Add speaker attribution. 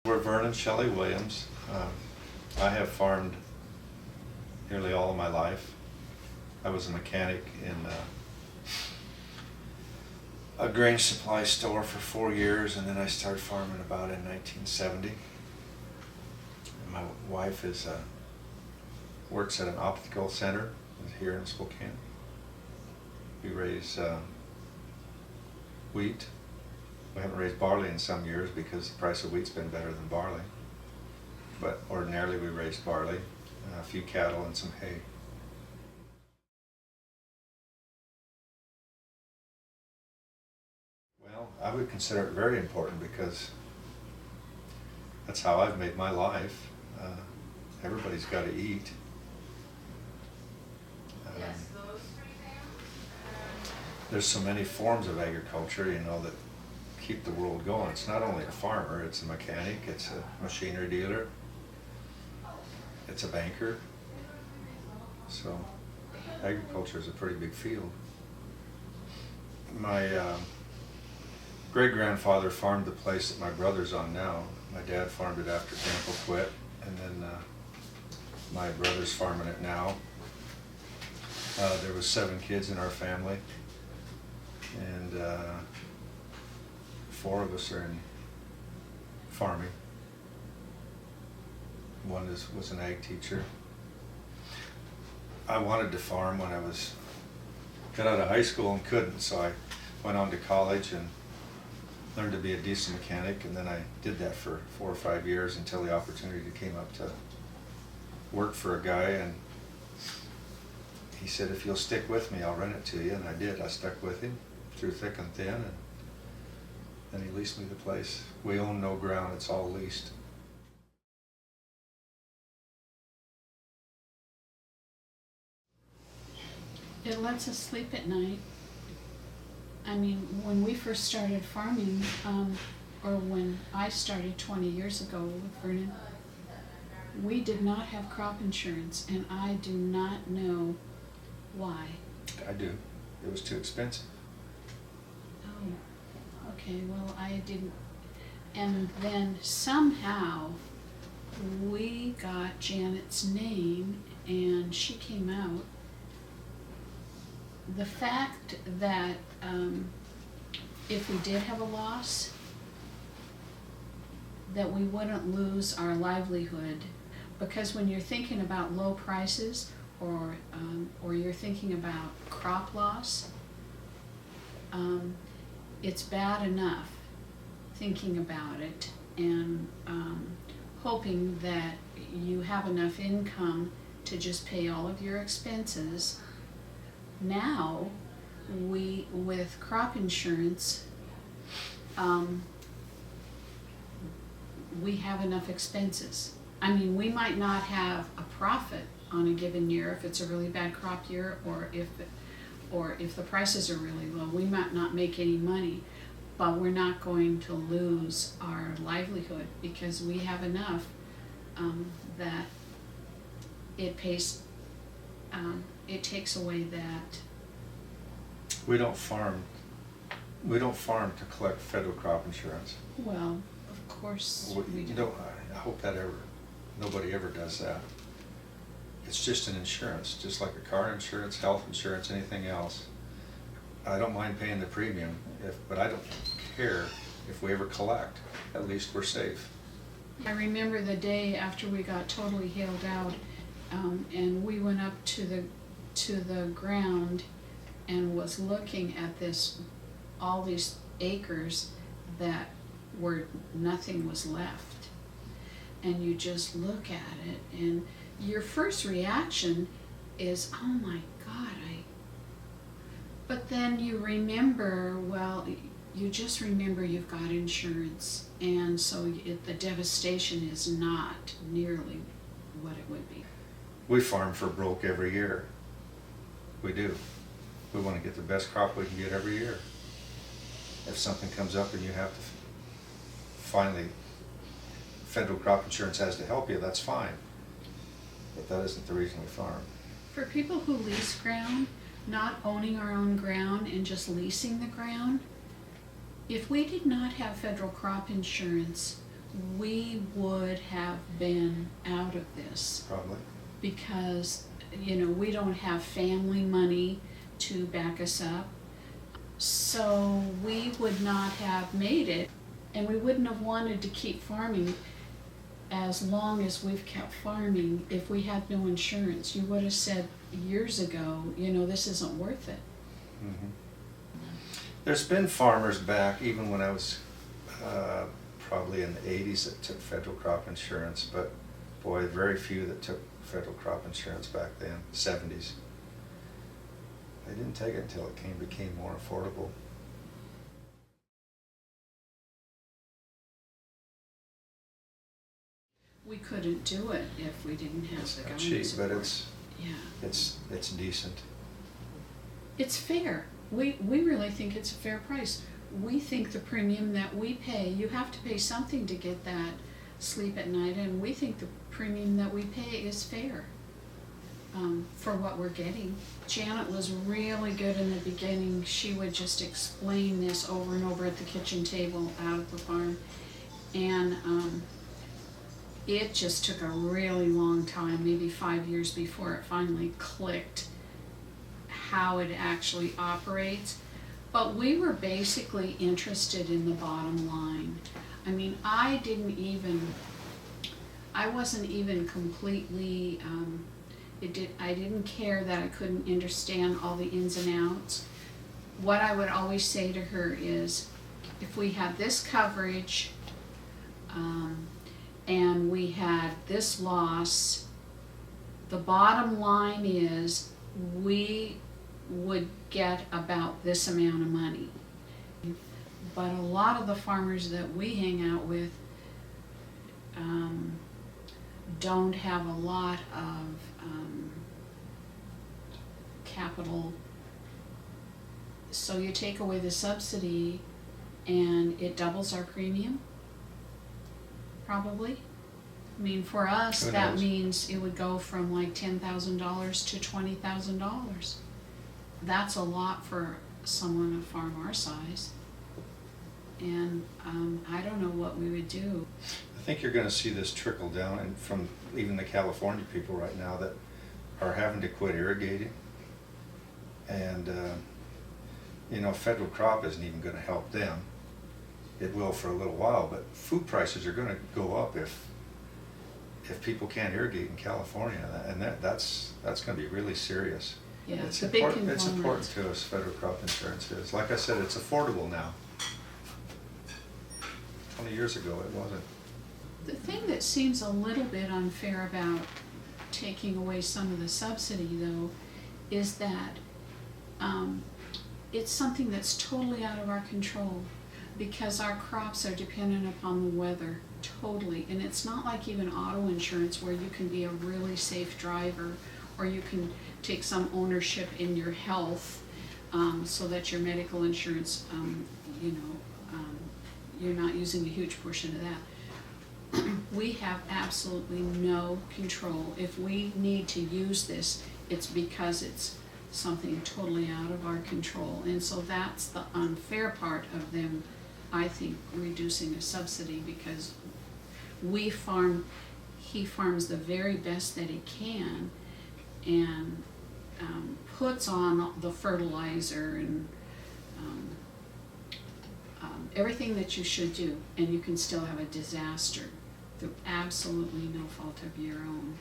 Speaker 1: We're Vern and Shelley Williams. I have farmed nearly all of my life. I was a mechanic in a grain supply store for 4 years, and then I started farming about in 1970. And my wife works at an optical center here in Spokane. We raise wheat. We haven't raised barley in some years because the price of wheat's been better than barley. But ordinarily we raised barley, a few cattle and some hay. Well, I would consider it very important because that's how I've made my life. Everybody's got to eat. There's so many forms of agriculture, that keep the world going. It's not only a farmer, it's a mechanic, it's a machinery dealer, it's a banker. So agriculture is a pretty big field. My great-grandfather farmed the place that my brother's on now. My dad farmed it after Grandpa quit, and then my brother's farming it now. There was 7 kids in our family, and 4 of us are in farming. One was an ag teacher. I wanted to farm when I got out of high school and couldn't, so I went on to college and learned to be a diesel mechanic, and then I did that for 4 or 5 years until the opportunity came up to work for a guy, and he said, "If you'll stick with me, I'll rent it to you," and I did. I stuck with him through thick and thin, and then he leased me the place. We own no ground, it's all leased.
Speaker 2: It lets us sleep at night. I mean, when we first started farming, or when I started 20 years ago with Vernon, we did not have crop insurance, and I do not know why.
Speaker 1: I do. It was too expensive.
Speaker 2: Oh, okay, well, I didn't. And then somehow we got Janet's name and she came out. The fact that if we did have a loss, that we wouldn't lose our livelihood, because when you're thinking about low prices, or you're thinking about crop loss, it's bad enough thinking about it and hoping that you have enough income to just pay all of your expenses. Now, with crop insurance, we have enough expenses. I mean, we might not have a profit on a given year if it's a really bad crop year, or if the prices are really low, we might not make any money, but we're not going to lose our livelihood because we have enough that it pays. It takes away that.
Speaker 1: We don't farm to collect federal crop insurance.
Speaker 2: Well, of course we do.
Speaker 1: I hope that nobody ever does that. It's just an insurance, just like a car insurance, health insurance, anything else. I don't mind paying the premium, but I don't care if we ever collect. At least we're safe.
Speaker 2: I remember the day after we got totally hailed out, and we went up to the ground and was looking at all these acres that were nothing was left, and you just look at it and your first reaction is, oh my God, but then you remember, well, you just remember you've got insurance, and so the devastation is not nearly what it would be.
Speaker 1: We farm for broke every year. We do. We want to get the best crop we can get every year. If something comes up and you have to finally, federal crop insurance has to help you, that's fine. But that isn't the reason we farm.
Speaker 2: For people who lease ground, not owning our own ground and just leasing the ground, if we did not have federal crop insurance, we would have been out of this
Speaker 1: Probably.
Speaker 2: because, you know, we don't have family money to back us up. So we would not have made it, and we wouldn't have wanted to keep farming as long as we've kept farming if we had no insurance. You would have said years ago, you know, this isn't worth it.
Speaker 1: Mm-hmm. There's been farmers back, even when I was probably in the 80s, that took federal crop insurance, but boy, very few that took federal crop insurance back then, 70s. They didn't take it until it became more affordable.
Speaker 2: We couldn't do it if we didn't have
Speaker 1: It's
Speaker 2: the
Speaker 1: not
Speaker 2: government
Speaker 1: cheap,
Speaker 2: support.
Speaker 1: but it's
Speaker 2: Yeah.
Speaker 1: decent.
Speaker 2: It's fair. We really think it's a fair price. We think the premium that we pay, you have to pay something to get that sleep at night, and we think the premium that we pay is fair for what we're getting. Janet was really good in the beginning. She would just explain this over and over at the kitchen table out at the farm, and it just took a really long time, maybe 5 years before it finally clicked how it actually operates. But we were basically interested in the bottom line. I mean, I wasn't even completely, I didn't care that I couldn't understand all the ins and outs. What I would always say to her is, if we had this coverage, and we had this loss, the bottom line is we would get about this amount of money. But a lot of the farmers that we hang out with don't have a lot of capital. So you take away the subsidy and it doubles our premium, probably. I mean, for us,
Speaker 1: Who
Speaker 2: that
Speaker 1: knows?
Speaker 2: means it would go from like $10,000 to $20,000. That's a lot for someone a farm our size. And I don't know what we would do.
Speaker 1: I think you're going to see this trickle down, and from even the California people right now that are having to quit irrigating. And you know, federal crop isn't even going to help them. It will for a little while, but food prices are going to go up if people can't irrigate in California, and that's going to be really serious.
Speaker 2: Yeah,
Speaker 1: It's
Speaker 2: a big
Speaker 1: important. It's
Speaker 2: component.
Speaker 1: important to us. Federal crop insurance is. Like I said, it's affordable now. 20 years ago, it wasn't.
Speaker 2: The thing that seems a little bit unfair about taking away some of the subsidy, though, is that it's something that's totally out of our control, because our crops are dependent upon the weather, totally. And it's not like even auto insurance where you can be a really safe driver, or you can take some ownership in your health, so that your medical insurance, you're not using a huge portion of that. We have absolutely no control. If we need to use this, it's because it's something totally out of our control. And so that's the unfair part of them, I think, reducing a subsidy, because he farms the very best that he can, and puts on the fertilizer and everything that you should do, and you can still have a disaster through absolutely no fault of your own.